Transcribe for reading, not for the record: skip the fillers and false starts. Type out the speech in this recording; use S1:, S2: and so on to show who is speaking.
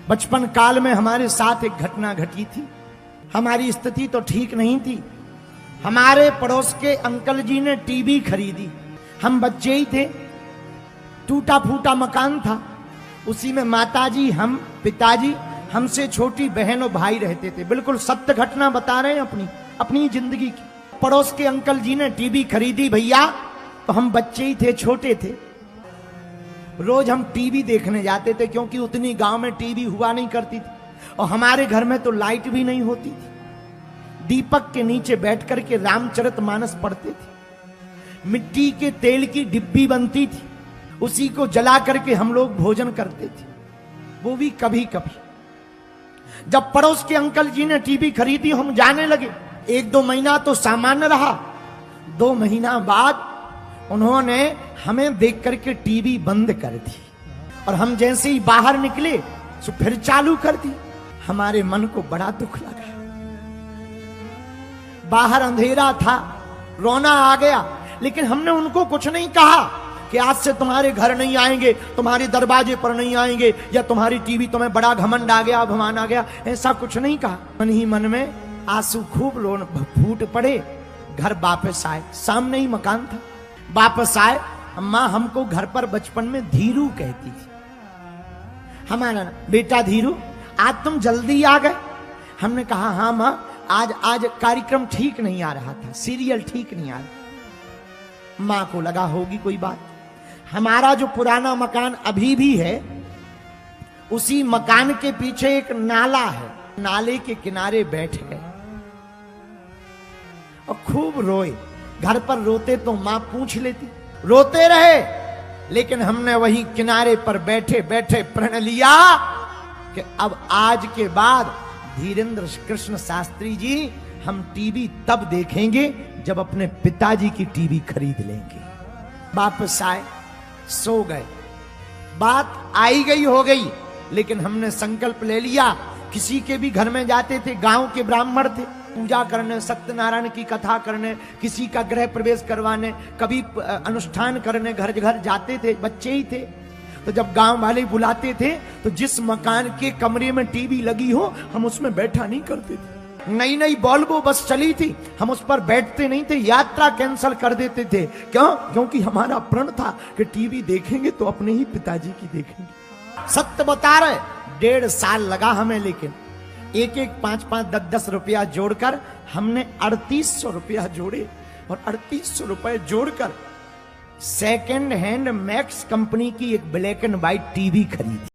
S1: बचपन काल में हमारे साथ एक घटना घटी थी। हमारी स्थिति तो ठीक नहीं थी। हमारे पड़ोस के अंकल जी ने टीवी खरीदी। हम बच्चे ही थे, टूटा फूटा मकान था। उसी में माताजी, हम, पिताजी, हमसे छोटी बहन और भाई रहते थे। बिल्कुल सत्य घटना बता रहे हैं अपनी जिंदगी की। पड़ोस के अंकल जी ने टीवी खरीदी भैया, तो हम बच्चे ही थे, छोटे थे। रोज हम टीवी देखने जाते थे, क्योंकि उतनी गांव में टीवी हुआ नहीं करती थी और हमारे घर में तो लाइट भी नहीं होती थी। दीपक के नीचे बैठ करके रामचरितमानस पढ़ते थे। मिट्टी के तेल की डिब्बी बनती थी, उसी को जला करके हम लोग भोजन करते थे, वो भी कभी कभी। जब पड़ोस के अंकल जी ने टीवी खरीदी, हम जाने लगे। 1-2 महीना तो सामान्य रहा। 2 महीना बाद उन्होंने हमें देख करके टीवी बंद कर दी और हम जैसे ही बाहर निकले तो फिर चालू कर दी। हमारे मन को बड़ा दुख लगा। बाहर अंधेरा था, रोना आ गया, लेकिन हमने उनको कुछ नहीं कहा कि आज से तुम्हारे घर नहीं आएंगे, तुम्हारे दरवाजे पर नहीं आएंगे, या तुम्हारी टीवी तुम्हें बड़ा घमंड आ गया, अभिमान आ गया। ऐसा कुछ नहीं कहा। मन ही मन में आंसू खूब फूट पड़े। घर वापस आए, सामने ही मकान था। वापस आए, अम्मा हमको घर पर बचपन में धीरू कहती थी। हमारा बेटा धीरू, आज तुम जल्दी आ गए। हमने कहा हाँ माँ, आज कार्यक्रम ठीक नहीं आ रहा था, सीरियल ठीक नहीं आ रहा। माँ को लगा होगी कोई बात। हमारा जो पुराना मकान अभी भी है, उसी मकान के पीछे एक नाला है। नाले के किनारे बैठ गए और खूब रोए। घर पर रोते तो मां पूछ लेती, रोते रहे, लेकिन हमने वही किनारे पर बैठे बैठे प्रण लिया कि अब आज के बाद धीरेन्द्र कृष्ण शास्त्री जी, हम टीवी तब देखेंगे जब अपने पिताजी की टीवी खरीद लेंगे। वापस आए, सो गए। बात आई गई हो गई, लेकिन हमने संकल्प ले लिया। किसी के भी घर में जाते थे, गांव के ब्राह्मण थे, पूजा करने, सत्यनारायण की कथा करने, किसी का गृह प्रवेश करवाने, कभी अनुष्ठान करने घर घर जाते थे। बच्चे ही थे, तो जब गांव वाले बुलाते थे तो जिस मकान के कमरे में टीवी लगी हो, हम उसमें बैठा नहीं करते थे। नई नई बॉल्बो बस चली थी, हम उस पर बैठते नहीं थे, यात्रा कैंसिल कर देते थे। क्यों? क्योंकि हमारा प्रण था कि टीवी देखेंगे तो अपने ही पिताजी की देखेंगे। सत्य बता रहे, 1.5 साल लगा हमें, लेकिन एक 5-5, 10-10 रुपया जोड़कर हमने 3800 रुपया जोड़े और 3800 रुपए जोड़कर सेकेंड हैंड मैक्स कंपनी की एक ब्लैक एंड व्हाइट टीवी खरीदी।